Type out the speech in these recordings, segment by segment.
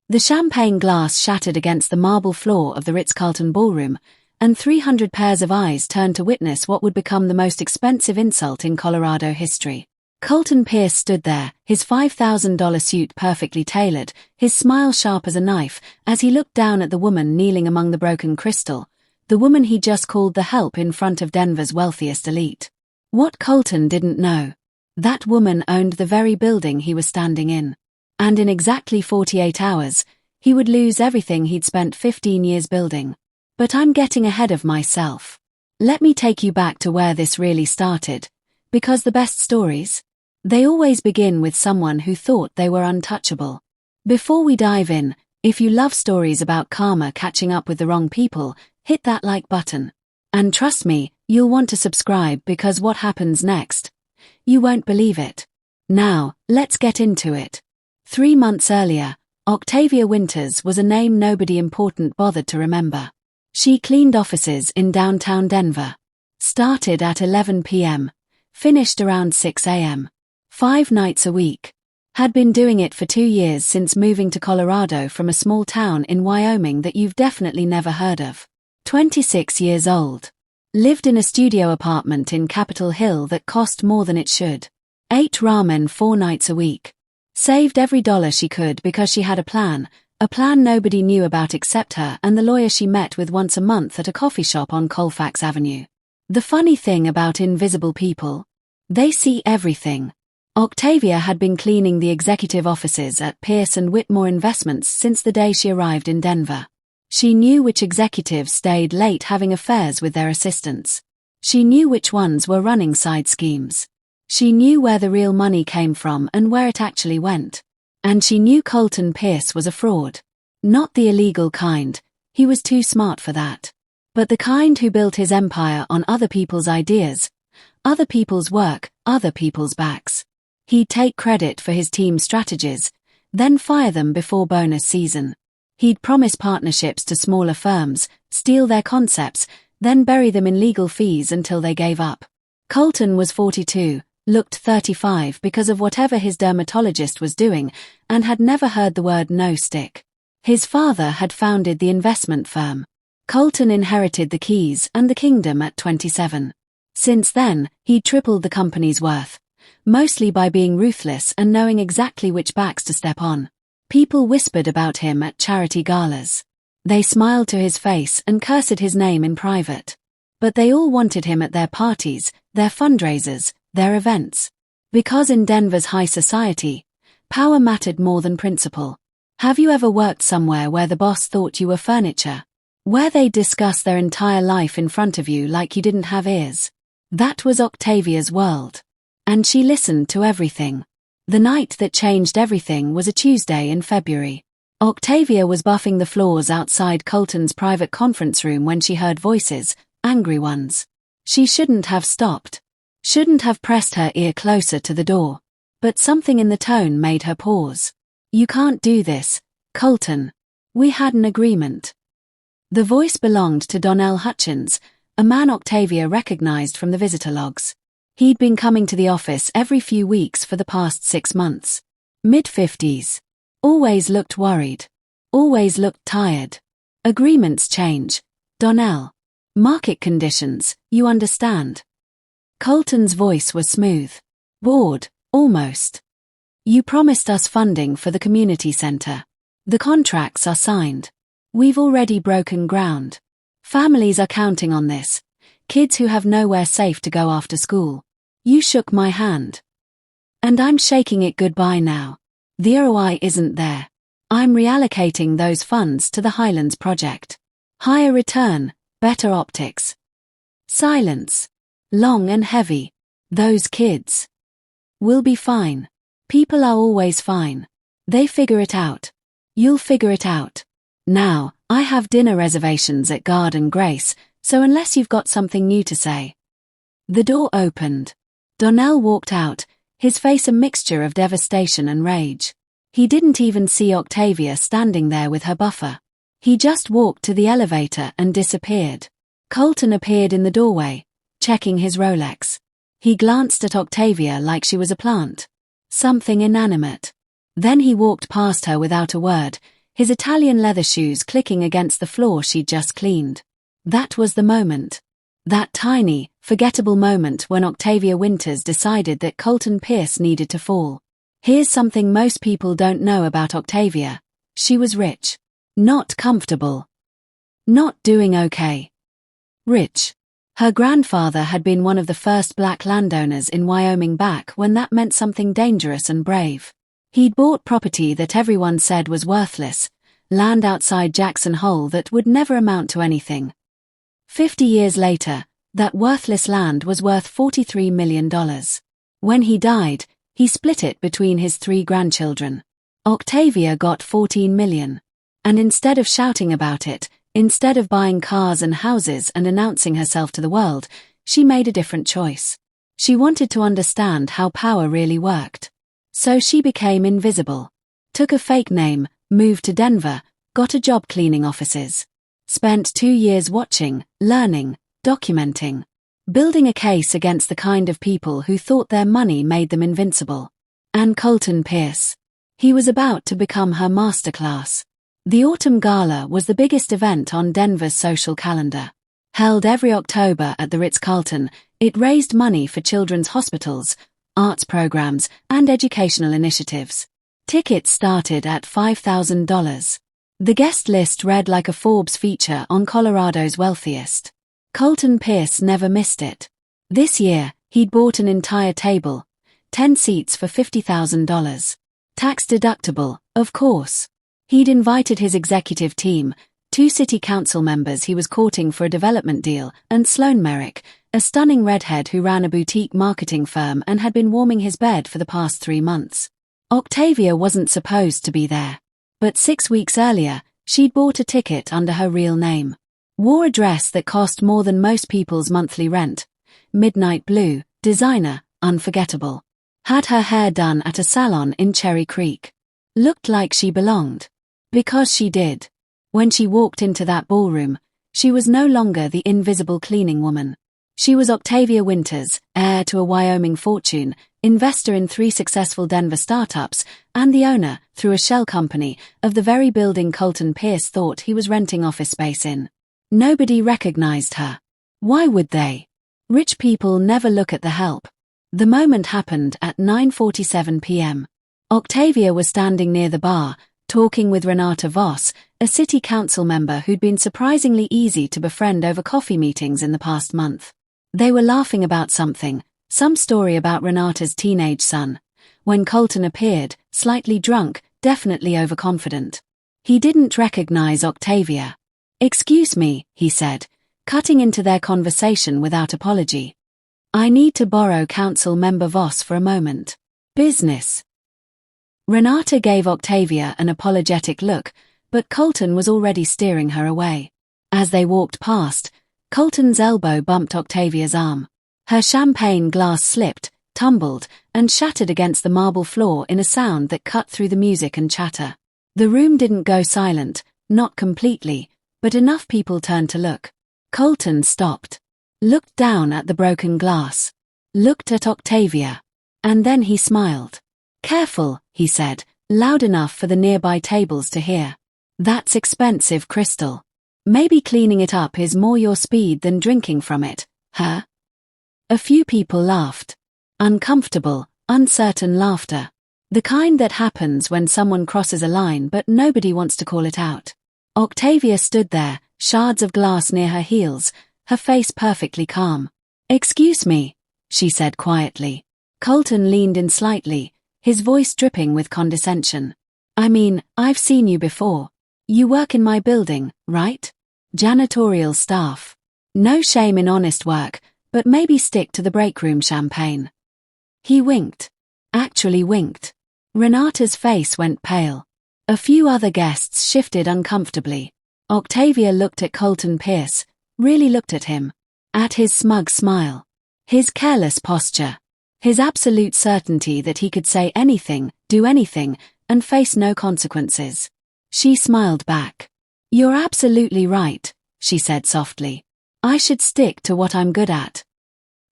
The champagne glass shattered against the marble floor of the Ritz-Carlton ballroom, and 300 pairs of eyes turned to witness what would become the most expensive insult in Colorado history. Colton Pierce stood there, his $5,000 suit perfectly tailored, his smile sharp as a knife, as he looked down at the woman kneeling among the broken crystal, the woman he just called the help in front of Denver's wealthiest elite. What Colton didn't know: that woman owned the very building he was standing in. And in exactly 48 hours, he would lose everything he'd spent 15 years building. But I'm getting ahead of myself. Let me take you back to where this really started. Because the best stories, they always begin with someone who thought they were untouchable. Before we dive in, if you love stories about karma catching up with the wrong people, hit that like button. And trust me, you'll want to subscribe because what happens next, you won't believe it. Now, let's get into it. 3 months earlier, Octavia Winters was a name nobody important bothered to remember. She cleaned offices in downtown Denver. Started at 11 p.m., finished around 6 a.m. 5 nights a week. Had been doing it for 2 years since moving to Colorado from a small town in Wyoming that you've definitely never heard of. 26 years old. Lived in a studio apartment in Capitol Hill that cost more than it should. Ate ramen 4 nights a week. Saved every dollar she could because she had a plan nobody knew about except her and the lawyer she met with once a month at a coffee shop on Colfax Avenue. The funny thing about invisible people, they see everything. Octavia had been cleaning the executive offices at Pierce and Whitmore Investments since the day she arrived in Denver. She knew which executives stayed late having affairs with their assistants. She knew which ones were running side schemes. She knew where the real money came from and where it actually went. And she knew Colton Pierce was a fraud. Not the illegal kind, he was too smart for that. But the kind who built his empire on other people's ideas, other people's work, other people's backs. He'd take credit for his team's strategies, then fire them before bonus season. He'd promise partnerships to smaller firms, steal their concepts, then bury them in legal fees until they gave up. Colton was 42. Looked 35 because of whatever his dermatologist was doing, and had never heard the word no stick. His father had founded the investment firm. Colton inherited the keys and the kingdom at 27. Since then, he'd tripled the company's worth, mostly by being ruthless and knowing exactly which backs to step on. People whispered about him at charity galas. They smiled to his face and cursed his name in private. But they all wanted him at their parties, their fundraisers, their events. Because in Denver's high society, power mattered more than principle. Have you ever worked somewhere where the boss thought you were furniture? Where they discuss their entire life in front of you like you didn't have ears? That was Octavia's world. And she listened to everything. The night that changed everything was a Tuesday in February. Octavia was buffing the floors outside Colton's private conference room when she heard voices, angry ones. She shouldn't have stopped. Shouldn't have pressed her ear closer to the door. But something in the tone made her pause. You can't do this, Colton. We had an agreement. The voice belonged to Donnell Hutchins, a man Octavia recognized from the visitor logs. He'd been coming to the office every few weeks for the past 6 months. Mid-50s. Always looked worried. Always looked tired. Agreements change, Donnell. Market conditions, you understand. Colton's voice was smooth. Bored, almost. You promised us funding for the community center. The contracts are signed. We've already broken ground. Families are counting on this. Kids who have nowhere safe to go after school. You shook my hand. And I'm shaking it goodbye now. The ROI isn't there. I'm reallocating those funds to the Highlands project. Higher return, better optics. Silence. Long and heavy. Those kids. We'll be fine. People are always fine. They figure it out. You'll figure it out. Now, I have dinner reservations at Garden Grace, so unless you've got something new to say. The door opened. Donnell walked out, his face a mixture of devastation and rage. He didn't even see Octavia standing there with her buffer. He just walked to the elevator and disappeared. Colton appeared in the doorway, checking his Rolex. He glanced at Octavia like she was a plant. Something inanimate. Then he walked past her without a word, his Italian leather shoes clicking against the floor she'd just cleaned. That was the moment. That tiny, forgettable moment when Octavia Winters decided that Colton Pierce needed to fall. Here's something most people don't know about Octavia. She was rich. Not comfortable. Not doing okay. Rich. Her grandfather had been one of the first black landowners in Wyoming back when that meant something dangerous and brave. He'd bought property that everyone said was worthless, land outside Jackson Hole that would never amount to anything. 50 years later, that worthless land was worth $43 million. When he died, he split it between his 3 grandchildren. Octavia got $14 million. And instead of shouting about it, instead of buying cars and houses and announcing herself to the world, she made a different choice. She wanted to understand how power really worked. So she became invisible. Took a fake name, moved to Denver, got a job cleaning offices. Spent 2 years watching, learning, documenting, building a case against the kind of people who thought their money made them invincible. And Colton Pierce. He was about to become her masterclass. The Autumn Gala was the biggest event on Denver's social calendar. Held every October at the Ritz-Carlton, it raised money for children's hospitals, arts programs, and educational initiatives. Tickets started at $5,000. The guest list read like a Forbes feature on Colorado's wealthiest. Colton Pierce never missed it. This year, he'd bought an entire table, 10 seats for $50,000. Tax deductible, of course. He'd invited his executive team, 2 city council members he was courting for a development deal, and Sloan Merrick, a stunning redhead who ran a boutique marketing firm and had been warming his bed for the past 3 months. Octavia wasn't supposed to be there. But 6 weeks earlier, she'd bought a ticket under her real name. Wore a dress that cost more than most people's monthly rent. Midnight blue, designer, unforgettable. Had her hair done at a salon in Cherry Creek. Looked like she belonged. Because she did. When she walked into that ballroom, she was no longer the invisible cleaning woman. She was Octavia Winters, heir to a Wyoming fortune, investor in 3 successful Denver startups, and the owner, through a shell company, of the very building Colton Pierce thought he was renting office space in. Nobody recognized her. Why would they? Rich people never look at the help. The moment happened at 9:47 p.m. Octavia was standing near the bar, talking with Renata Voss, a city council member who'd been surprisingly easy to befriend over coffee meetings in the past month. They were laughing about something, some story about Renata's teenage son, when Colton appeared, slightly drunk, definitely overconfident. He didn't recognize Octavia. "Excuse me," he said, cutting into their conversation without apology. "I need to borrow council member Voss for a moment. Business." Renata gave Octavia an apologetic look, but Colton was already steering her away. As they walked past, Colton's elbow bumped Octavia's arm. Her champagne glass slipped, tumbled, and shattered against the marble floor in a sound that cut through the music and chatter. The room didn't go silent, not completely, but enough people turned to look. Colton stopped. Looked down at the broken glass. Looked at Octavia. And then he smiled. "Careful," he said, loud enough for the nearby tables to hear. "That's expensive crystal. Maybe cleaning it up is more your speed than drinking from it, huh?" A few people laughed. Uncomfortable, uncertain laughter. The kind that happens when someone crosses a line but nobody wants to call it out. Octavia stood there, shards of glass near her heels, her face perfectly calm. "Excuse me," she said quietly. Colton leaned in slightly, his voice dripping with condescension. "I mean, I've seen you before. You work in my building, right? Janitorial staff. No shame in honest work, but maybe stick to the break room champagne." He winked. Actually winked. Renata's face went pale. A few other guests shifted uncomfortably. Octavia looked at Colton Pierce, really looked at him. At his smug smile. His careless posture. His absolute certainty that he could say anything, do anything, and face no consequences. She smiled back. "You're absolutely right," she said softly. "I should stick to what I'm good at."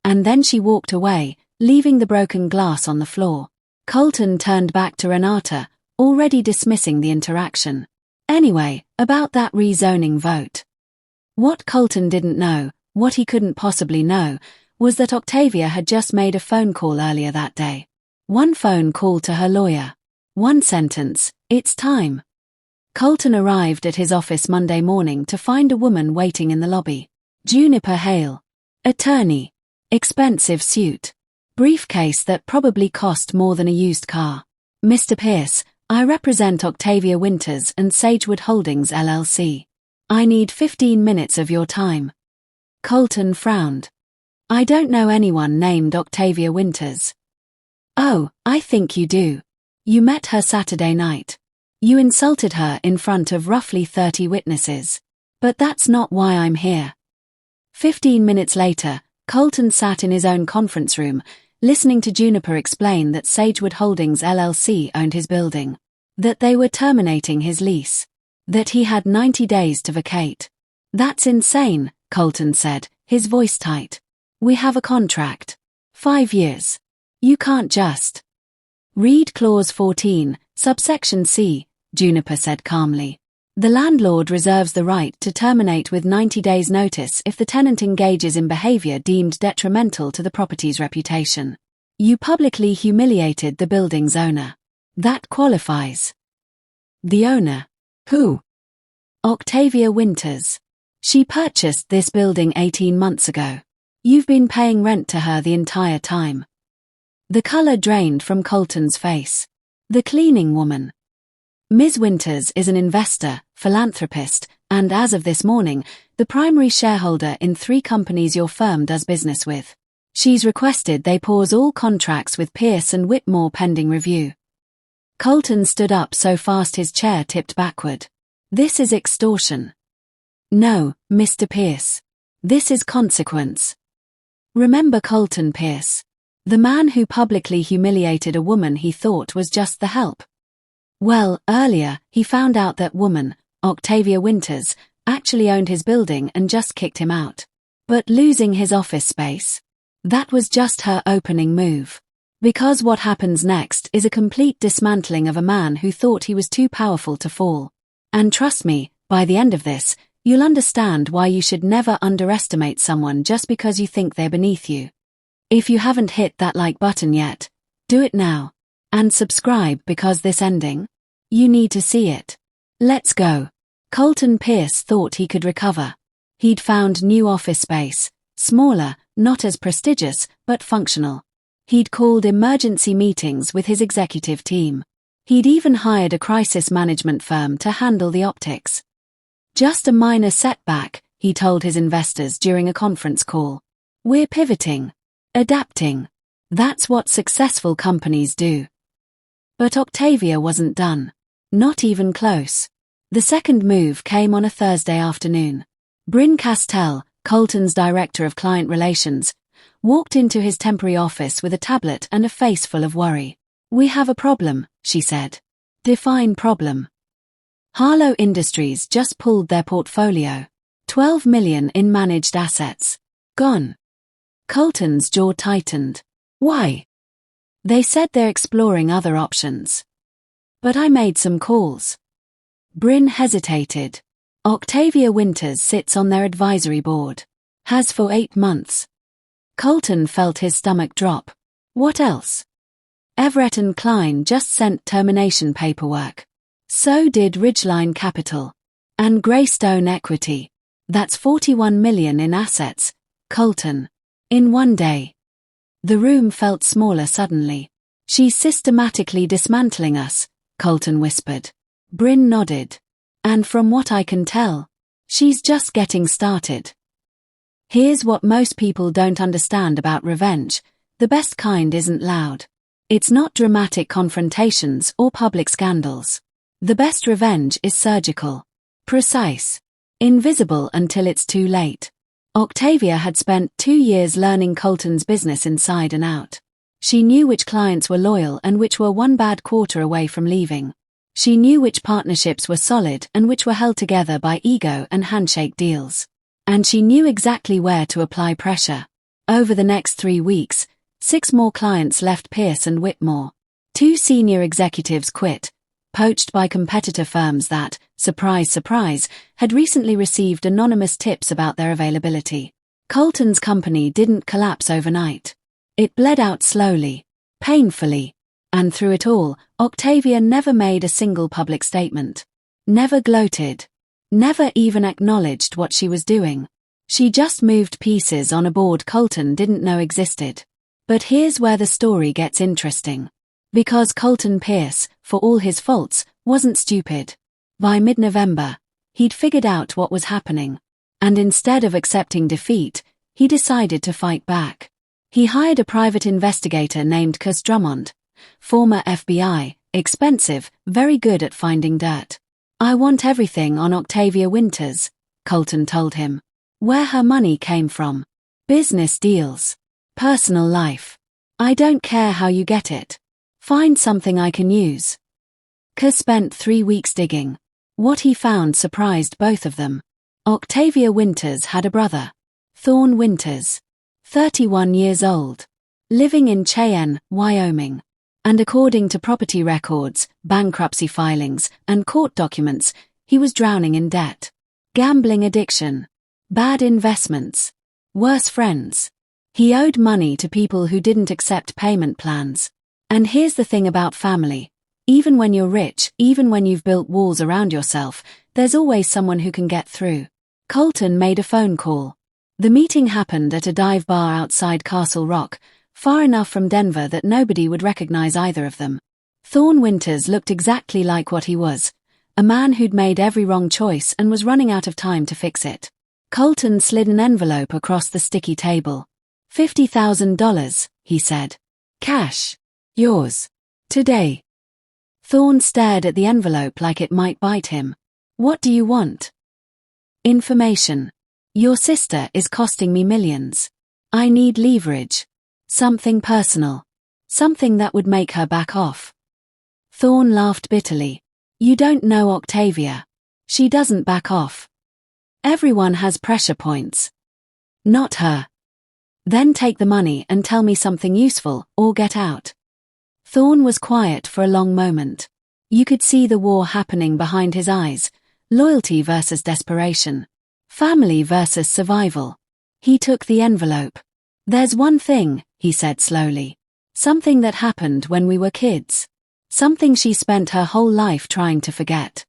And then she walked away, leaving the broken glass on the floor. Colton turned back to Renata, already dismissing the interaction. Anyway, about that rezoning vote. What Colton didn't know, what he couldn't possibly know, was that Octavia had just made a phone call earlier that day. One phone call to her lawyer. One sentence, "It's time." Colton arrived at his office Monday morning to find a woman waiting in the lobby. Juniper Hale. Attorney. Expensive suit. Briefcase that probably cost more than a used car. "Mr. Pierce, I represent Octavia Winters and Sagewood Holdings LLC. I need 15 minutes of your time." Colton frowned. "I don't know anyone named Octavia Winters." "Oh, I think you do. You met her Saturday night. You insulted her in front of roughly 30 witnesses. But that's not why I'm here." 15 minutes later, Colton sat in his own conference room, listening to Juniper explain that Sagewood Holdings LLC owned his building, that they were terminating his lease, that he had 90 days to vacate. "That's insane," Colton said, his voice tight. "We have a contract. 5 years. You can't just." "Read Clause 14, subsection C," Juniper said calmly. "The landlord reserves the right to terminate with 90 days' notice if the tenant engages in behavior deemed detrimental to the property's reputation. You publicly humiliated the building's owner. That qualifies." "The owner? Who?" "Octavia Winters. She purchased this building 18 months ago. You've been paying rent to her the entire time." The color drained from Colton's face. "The cleaning woman." "Ms. Winters is an investor, philanthropist, and as of this morning, the primary shareholder in 3 companies your firm does business with. She's requested they pause all contracts with Pierce and Whitmore pending review." Colton stood up so fast his chair tipped backward. "This is extortion." "No, Mr. Pierce. This is consequence. Remember Colton Pierce, the man who publicly humiliated a woman he thought was just the help. Well, earlier, he found out that woman, Octavia Winters, actually owned his building and just kicked him out. But losing his office space? That was just her opening move. Because what happens next is a complete dismantling of a man who thought he was too powerful to fall. And trust me, by the end of this, you'll understand why you should never underestimate someone just because you think they're beneath you. If you haven't hit that like button yet, do it now. And subscribe because this ending, you need to see it. Let's go. Colton Pierce thought he could recover. He'd found new office space, smaller, not as prestigious, but functional. He'd called emergency meetings with his executive team. He'd even hired a crisis management firm to handle the optics. Just a minor setback, he told his investors during a conference call. We're pivoting. Adapting. That's what successful companies do. But Octavia wasn't done. Not even close. The second move came on a Thursday afternoon. Bryn Castell, Colton's director of client relations, walked into his temporary office with a tablet and a face full of worry. "We have a problem," she said. "Define problem." Harlow Industries just pulled their portfolio. 12 million in managed assets. Gone. Colton's jaw tightened. "Why?" "They said they're exploring other options. But I made some calls." Bryn hesitated. "Octavia Winters sits on their advisory board. Has for 8 months. Colton felt his stomach drop. What else? Everett and Klein just sent termination paperwork. So did Ridgeline Capital. And Greystone Equity. That's 41 million in assets, Colton. In one day. The room felt smaller suddenly. "She's systematically dismantling us," Colton whispered. Bryn nodded. "And from what I can tell, she's just getting started." Here's what most people don't understand about revenge. The best kind isn't loud. It's not dramatic confrontations or public scandals. The best revenge is surgical. Precise. Invisible until it's too late. Octavia had spent 2 years learning Colton's business inside and out. She knew which clients were loyal and which were one bad quarter away from leaving. She knew which partnerships were solid and which were held together by ego and handshake deals. And she knew exactly where to apply pressure. Over the next 3 weeks, 6 more clients left Pierce and Whitmore. 2 senior executives quit, poached by competitor firms that, surprise surprise, had recently received anonymous tips about their availability. Colton's company didn't collapse overnight. It bled out slowly, painfully, and through it all, Octavia never made a single public statement. Never gloated. Never even acknowledged what she was doing. She just moved pieces on a board Colton didn't know existed. But here's where the story gets interesting. Because Colton Pierce, for all his faults, wasn't stupid. By mid-November, he'd figured out what was happening. And instead of accepting defeat, he decided to fight back. He hired a private investigator named Cus Drummond, former FBI, expensive, very good at finding dirt. "I want everything on Octavia Winters," Colton told him. "Where her money came from. Business deals. Personal life. I don't care how you get it. Find something I can use." Cus spent 3 weeks digging. What he found surprised both of them. Octavia Winters had a brother, Thorne Winters, 31 years old, living in Cheyenne, Wyoming. And according to property records, bankruptcy filings, and court documents, he was drowning in debt. Gambling addiction. Bad investments. Worse friends. He owed money to people who didn't accept payment plans. And here's the thing about family. Even when you're rich, even when you've built walls around yourself, there's always someone who can get through. Colton made a phone call. The meeting happened at a dive bar outside Castle Rock, far enough from Denver that nobody would recognize either of them. Thorne Winters looked exactly like what he was, a man who'd made every wrong choice and was running out of time to fix it. Colton slid an envelope across the sticky table. $50,000, he said. "Cash. Yours. Today." Thorne stared at the envelope like it might bite him. "What do you want?" "Information. Your sister is costing me millions. I need leverage. Something personal. Something that would make her back off." Thorne laughed bitterly. "You don't know Octavia. She doesn't back off. Everyone has pressure points. Not her. Then take the money and tell me something useful, or get out." Thorne was quiet for a long moment. You could see the war happening behind his eyes. Loyalty versus desperation. Family versus survival. He took the envelope. "There's one thing," he said slowly. "Something that happened when we were kids. Something she spent her whole life trying to forget."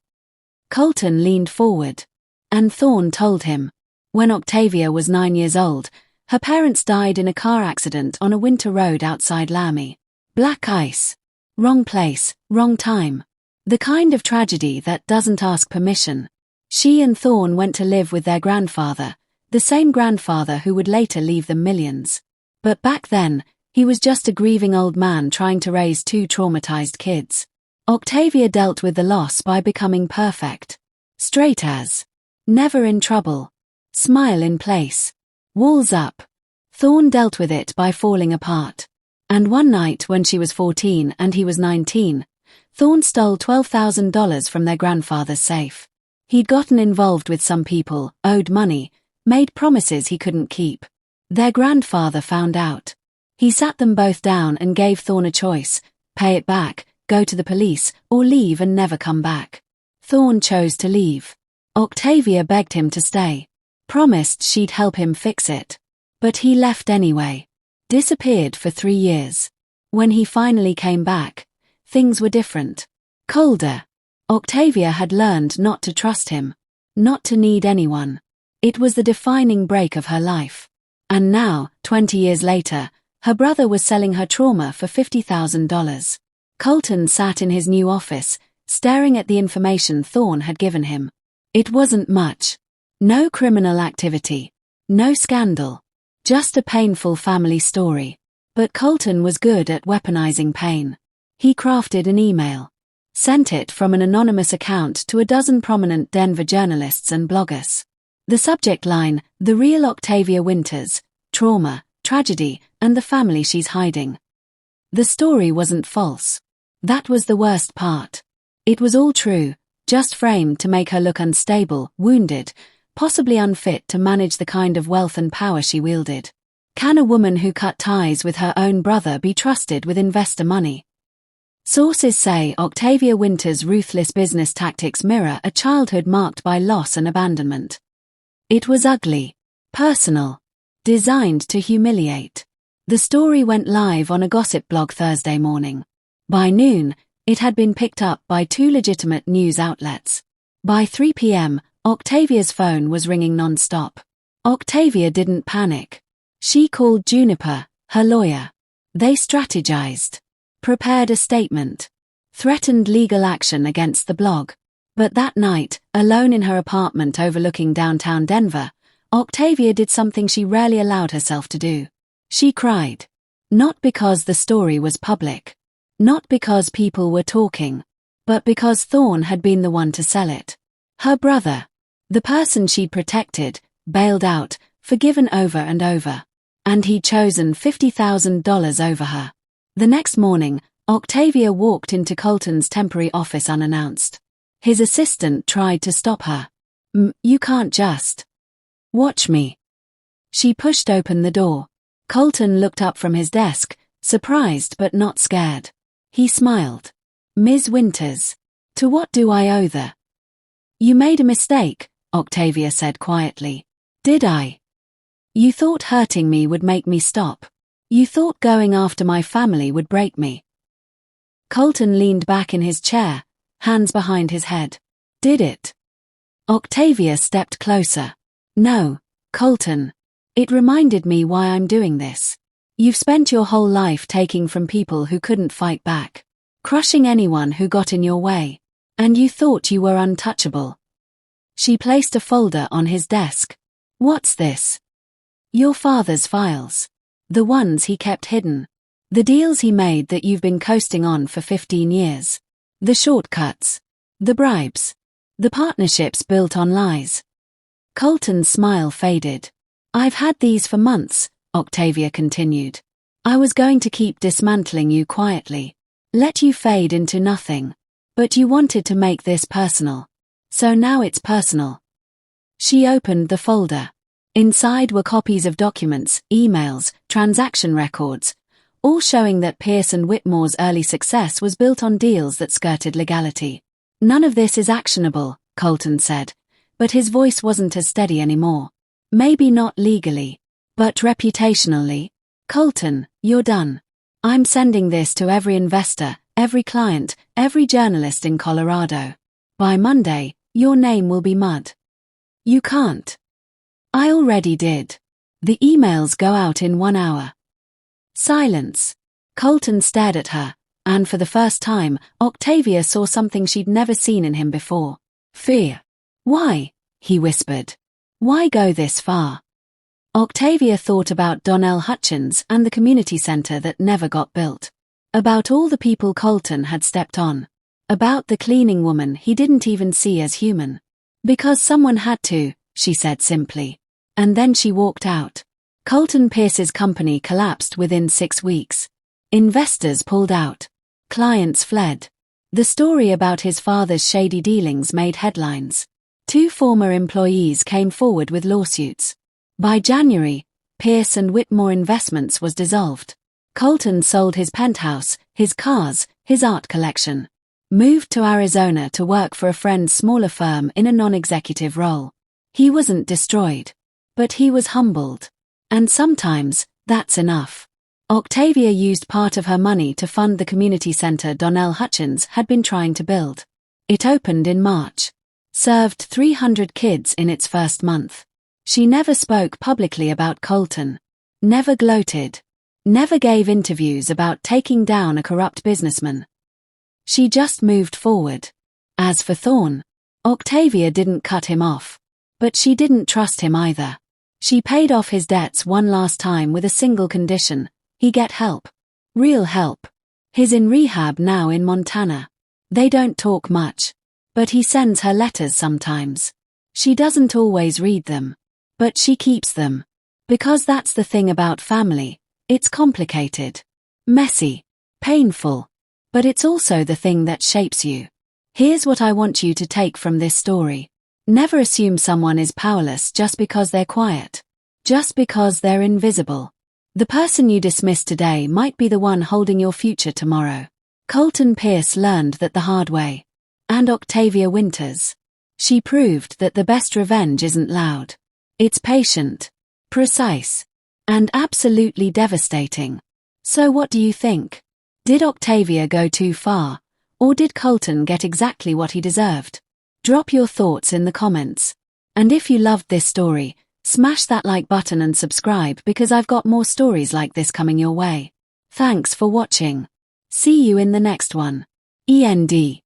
Colton leaned forward. And Thorne told him. When Octavia was 9 years old, her parents died in a car accident on a winter road outside Laramie. Black ice. Wrong place, wrong time. The kind of tragedy that doesn't ask permission. She and Thorne went to live with their grandfather, the same grandfather who would later leave them millions. But back then, he was just a grieving old man trying to raise 2 traumatized kids. Octavia dealt with the loss by becoming perfect. Straight as. Never in trouble. Smile in place. Walls up. Thorne dealt with it by falling apart. And one night when she was 14 and he was 19, Thorne stole $12,000 from their grandfather's safe. He'd gotten involved with some people, owed money, made promises he couldn't keep. Their grandfather found out. He sat them both down and gave Thorne a choice: pay it back, go to the police, or leave and never come back. Thorne chose to leave. Octavia begged him to stay. Promised she'd help him fix it. But he left anyway. Disappeared for 3 years. When he finally came back, things were different. Colder. Octavia had learned not to trust him. Not to need anyone. It was the defining break of her life. And now, 20 years later, her brother was selling her trauma for $50,000. Colton sat in his new office, staring at the information Thorne had given him. It wasn't much. No criminal activity. No scandal. Just a painful family story. But Colton was good at weaponizing pain. He crafted an email. Sent it from an anonymous account to a dozen prominent Denver journalists and bloggers. The subject line: "The real Octavia Winters, trauma, tragedy, and the family she's hiding." The story wasn't false. That was the worst part. It was all true, just framed to make her look unstable, wounded, possibly unfit to manage the kind of wealth and power she wielded. Can a woman who cut ties with her own brother be trusted with investor money? Sources say Octavia Winter's ruthless business tactics mirror a childhood marked by loss and abandonment. It was ugly, personal, designed to humiliate. The story went live on a gossip blog Thursday morning. By noon, it had been picked up by 2 legitimate news outlets. By 3 p.m., Octavia's phone was ringing non-stop. Octavia didn't panic. She called Juniper, her lawyer. They strategized, prepared a statement, threatened legal action against the blog. But that night, alone in her apartment overlooking downtown Denver, Octavia did something she rarely allowed herself to do. She cried. Not because the story was public. Not because people were talking. But because Thorne had been the one to sell it. Her brother, the person she'd protected, bailed out, forgiven over and over. And he'd chosen $50,000 over her. The next morning, Octavia walked into Colton's temporary office unannounced. His assistant tried to stop her. You can't just. Watch me. She pushed open the door. Colton looked up from his desk, surprised but not scared. He smiled. Ms. Winters. To what do I owe the? You made a mistake, Octavia said quietly. Did I? You thought hurting me would make me stop. You thought going after my family would break me. Colton leaned back in his chair, hands behind his head. Did it? Octavia stepped closer. No, Colton. It reminded me why I'm doing this. You've spent your whole life taking from people who couldn't fight back, crushing anyone who got in your way, and you thought you were untouchable. She placed a folder on his desk. What's this? Your father's files. The ones he kept hidden. The deals he made that you've been coasting on for 15 years. The shortcuts. The bribes. The partnerships built on lies. Colton's smile faded. I've had these for months, Octavia continued. I was going to keep dismantling you quietly. Let you fade into nothing. But you wanted to make this personal. So now it's personal. She opened the folder. Inside were copies of documents, emails, transaction records, all showing that Pierce and Whitmore's early success was built on deals that skirted legality. None of this is actionable, Colton said, but his voice wasn't as steady anymore. Maybe not legally, but reputationally. Colton, you're done. I'm sending this to every investor, every client, every journalist in Colorado. By Monday, your name will be mud. You can't. I already did. The emails go out in 1 hour. Silence. Colton stared at her, and for the first time, Octavia saw something she'd never seen in him before. Fear. Why? He whispered. Why go this far? Octavia thought about Donnell Hutchins and the community center that never got built. About all the people Colton had stepped on. About the cleaning woman he didn't even see as human. Because someone had to, she said simply. And then she walked out. Colton Pierce's company collapsed within 6 weeks. Investors pulled out. Clients fled. The story about his father's shady dealings made headlines. 2 former employees came forward with lawsuits. By January, Pierce and Whitmore Investments was dissolved. Colton sold his penthouse, his cars, his art collection. Moved to Arizona to work for a friend's smaller firm in a non-executive role. He wasn't destroyed. But he was humbled. And sometimes, that's enough. Octavia used part of her money to fund the community center Donnell Hutchins had been trying to build. It opened in March. Served 300 kids in its first month. She never spoke publicly about Colton. Never gloated. Never gave interviews about taking down a corrupt businessman. She just moved forward. As for Thorne, Octavia didn't cut him off. But she didn't trust him either. She paid off his debts one last time with a single condition: he get help. Real help. He's in rehab now in Montana. They don't talk much. But he sends her letters sometimes. She doesn't always read them. But she keeps them. Because that's the thing about family. It's complicated. Messy. Painful. But it's also the thing that shapes you. Here's what I want you to take from this story. Never assume someone is powerless just because they're quiet. Just because they're invisible. The person you dismiss today might be the one holding your future tomorrow. Colton Pierce learned that the hard way. And Octavia Winters. She proved that the best revenge isn't loud. It's patient, precise, and absolutely devastating. So what do you think? Did Octavia go too far, or did Colton get exactly what he deserved? Drop your thoughts in the comments. And if you loved this story, smash that like button and subscribe because I've got more stories like this coming your way. Thanks for watching. See you in the next one. END.